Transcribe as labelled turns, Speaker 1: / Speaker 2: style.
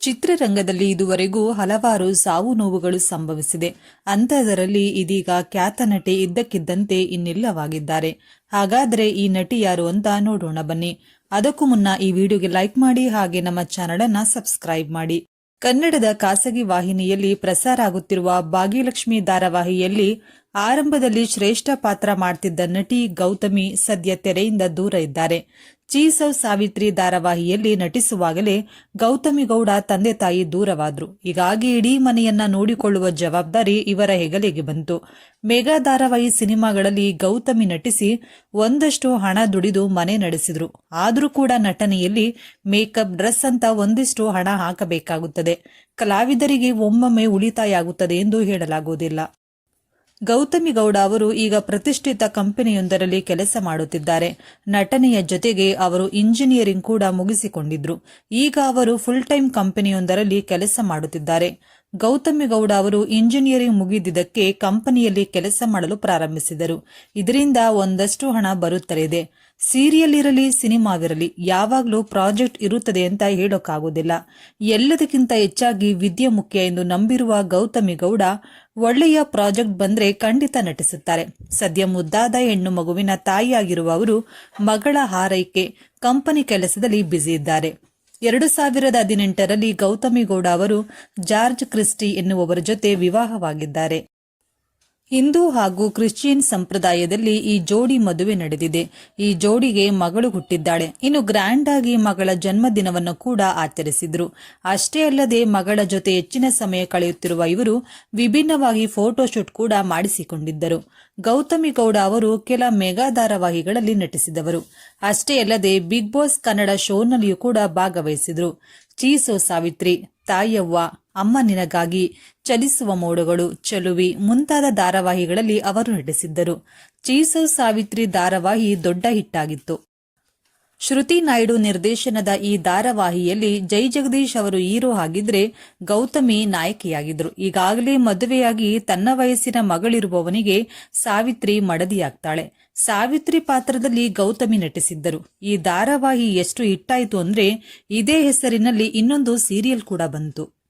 Speaker 1: ಚಿತ್ರರಂಗದಲ್ಲಿ ಇದುವರೆಗೂ ಹಲವಾರು ಸಾವು ನೋವುಗಳು ಸಂಭವಿಸಿದೆ. ಅಂಥದರಲ್ಲಿ ಇದೀಗ ಖ್ಯಾತ ನಟಿ ಇದ್ದಕ್ಕಿದ್ದಂತೆ ಇನ್ನಿಲ್ಲವಾಗಿದ್ದಾರೆ. ಹಾಗಾದರೆ ಈ ನಟಿ ಯಾರು ಅಂತ ನೋಡೋಣ ಬನ್ನಿ. ಅದಕ್ಕೂ ಮುನ್ನ ಈ ವಿಡಿಯೋಗೆ ಲೈಕ್ ಮಾಡಿ, ಹಾಗೆ ನಮ್ಮ ಚಾನೆಲ್ ಅನ್ನು ಸಬ್ಸ್ಕ್ರೈಬ್ ಮಾಡಿ. ಕನ್ನಡದ ಖಾಸಗಿ ವಾಹಿನಿಯಲ್ಲಿ ಪ್ರಸಾರ ಆಗುತ್ತಿರುವ ಭಾಗ್ಯಲಕ್ಷ್ಮಿ ಧಾರಾವಾಹಿಯಲ್ಲಿ ಆರಂಭದಲ್ಲಿ ಶ್ರೇಷ್ಠ ಪಾತ್ರ ಮಾಡ್ತಿದ್ದ ನಟಿ ಗೌತಮಿ ಸದ್ಯ ತೆರೆಯಿಂದ ದೂರ ಇದ್ದಾರೆ. ಚೀಸೌ ಸಾವಿತ್ರಿ ಧಾರಾವಾಹಿಯಲ್ಲಿ ನಟಿಸುವಾಗಲೇ ಗೌತಮಿ ಗೌಡ ತಂದೆ ತಾಯಿ ದೂರವಾದ್ರು. ಹೀಗಾಗಿ ಇಡೀ ಮನೆಯನ್ನ ನೋಡಿಕೊಳ್ಳುವ ಜವಾಬ್ದಾರಿ ಇವರ ಹೆಗಲಿಗೆ ಬಂತು. ಮೆಗಾ ಧಾರಾವಾಹಿ ಸಿನಿಮಾಗಳಲ್ಲಿ ಗೌತಮಿ ನಟಿಸಿ ಒಂದಷ್ಟು ಹಣ ದುಡಿದು ಮನೆ ನಡೆಸಿದ್ರು. ಆದರೂ ಕೂಡ ನಟನೆಯಲ್ಲಿ ಮೇಕಪ್, ಡ್ರೆಸ್ ಅಂತ ಒಂದಿಷ್ಟು ಹಣ ಹಾಕಬೇಕಾಗುತ್ತದೆ. ಕಲಾವಿದರಿಗೆ ಒಮ್ಮೊಮ್ಮೆ ಉಳಿತಾಯ ಆಗುತ್ತದೆ ಎಂದು ಹೇಳಲಾಗುವುದಿಲ್ಲ. ಗೌತಮಿ ಗೌಡ ಅವರು ಈಗ ಪ್ರತಿಷ್ಠಿತ ಕಂಪನಿಯೊಂದರಲ್ಲಿ ಕೆಲಸ ಮಾಡುತ್ತಿದ್ದಾರೆ. ನಟನೆಯ ಜೊತೆಗೆ ಅವರು ಇಂಜಿನಿಯರಿಂಗ್ ಕೂಡ ಮುಗಿಸಿಕೊಂಡಿದ್ರು. ಈಗ ಅವರು ಫುಲ್ ಟೈಮ್ ಕಂಪನಿಯೊಂದರಲ್ಲಿ ಕೆಲಸ ಮಾಡುತ್ತಿದ್ದಾರೆ. ಗೌತಮಿ ಗೌಡ ಅವರು ಇಂಜಿನಿಯರಿಂಗ್ ಮುಗಿದಿದ್ದಕ್ಕೆ ಕಂಪನಿಯಲ್ಲಿ ಕೆಲಸ ಮಾಡಲು ಪ್ರಾರಂಭಿಸಿದರು. ಇದರಿಂದ ಒಂದಷ್ಟು ಹಣ ಬರುತ್ತಲಿದೆ. ಸೀರಿಯಲ್ ಇರಲಿ, ಸಿನಿಮಾವಿರಲಿ, ಯಾವಾಗಲೂ ಪ್ರಾಜೆಕ್ಟ್ ಇರುತ್ತದೆ ಅಂತ ಹೇಳೋಕ್ಕಾಗೋದಿಲ್ಲ. ಎಲ್ಲದಕ್ಕಿಂತ ಹೆಚ್ಚಾಗಿ ವಿದ್ಯೆ ಮುಖ್ಯ ಎಂದು ನಂಬಿರುವ ಗೌತಮಿ ಗೌಡ ಒಳ್ಳೆಯ ಪ್ರಾಜೆಕ್ಟ್ ಬಂದ್ರೆ ಖಂಡಿತ ನಟಿಸುತ್ತಾರೆ. ಸದ್ಯ ಮುದ್ದಾದ ಹೆಣ್ಣು ಮಗುವಿನ ತಾಯಿಯಾಗಿರುವ ಅವರು ಮಗಳ ಹಾರೈಕೆ, ಕಂಪನಿ ಕೆಲಸದಲ್ಲಿ ಬ್ಯುಸಿ ಇದ್ದಾರೆ. 2018ರಲ್ಲಿ ಗೌತಮಿ ಗೌಡ ಅವರು ಜಾರ್ಜ್ ಕ್ರಿಸ್ಟಿ ಎನ್ನುವವರ ಜೊತೆ ವಿವಾಹವಾಗಿದ್ದಾರೆ. ಹಿಂದೂ ಹಾಗೂ ಕ್ರಿಶ್ಚಿಯನ್ ಸಂಪ್ರದಾಯದಲ್ಲಿ ಈ ಜೋಡಿ ಮದುವೆ ನಡೆದಿದೆ. ಈ ಜೋಡಿಗೆ ಮಗಳು ಹುಟ್ಟಿದ್ದಾಳೆ. ಇನ್ನು ಗ್ರ್ಯಾಂಡ್ ಆಗಿ ಮಗಳ ಜನ್ಮದಿನವನ್ನು ಕೂಡ ಆಚರಿಸಿದ್ರು. ಅಷ್ಟೇ ಅಲ್ಲದೆ ಮಗಳ ಜೊತೆ ಹೆಚ್ಚಿನ ಸಮಯ ಕಳೆಯುತ್ತಿರುವ ಇವರು ವಿಭಿನ್ನವಾಗಿ ಫೋಟೋಶೂಟ್ ಕೂಡ ಮಾಡಿಸಿಕೊಂಡಿದ್ದರು. ಗೌತಮಿ ಗೌಡ ಅವರು ಕೆಲ ಮೆಗಾ ಧಾರಾವಾಹಿಗಳಲ್ಲಿ ನಟಿಸಿದವರು. ಅಷ್ಟೇ ಅಲ್ಲದೆ ಬಿಗ್ ಬಾಸ್ ಕನ್ನಡ ಶೋನಲ್ಲಿಯೂ ಕೂಡ ಭಾಗವಹಿಸಿದ್ರು. ಚೀಸೋ ಸಾವಿತ್ರಿ, ತಾಯವ್ವ, ಅಮ್ಮ ನಿನಗಾಗಿ, ಚಲಿಸುವ ಮೋಡಗಳು, ಚಲುವಿ ಮುಂತಾದ ಧಾರಾವಾಹಿಗಳಲ್ಲಿ ಅವರು ನಟಿಸಿದ್ದರು. ಚೀಸೋ ಸಾವಿತ್ರಿ ಧಾರಾವಾಹಿ ದೊಡ್ಡ ಹಿಟ್ಟಾಗಿತ್ತು. ಶ್ರುತಿ ನಾಯ್ಡು ನಿರ್ದೇಶನದ ಈ ಧಾರಾವಾಹಿಯಲ್ಲಿ ಜೈ ಜಗದೀಶ್ ಅವರು ಹೀರೋ ಆಗಿದ್ರೆ ಗೌತಮಿ ನಾಯಕಿಯಾಗಿದ್ರು. ಈಗಾಗಲೇ ಮದುವೆಯಾಗಿ ತನ್ನ ವಯಸ್ಸಿನ ಮಗಳಿರುವವನಿಗೆ ಸಾವಿತ್ರಿ ಮಡದಿಯಾಗ್ತಾಳೆ. ಸಾವಿತ್ರಿ ಪಾತ್ರದಲ್ಲಿ ಗೌತಮಿ ನಟಿಸಿದ್ದರು. ಈ ಧಾರಾವಾಹಿ ಎಷ್ಟು ಹಿಟ್ಟಾಯಿತು ಅಂದ್ರೆ ಇದೇ ಹೆಸರಿನಲ್ಲಿ ಇನ್ನೊಂದು ಸೀರಿಯಲ್ ಕೂಡ ಬಂತು.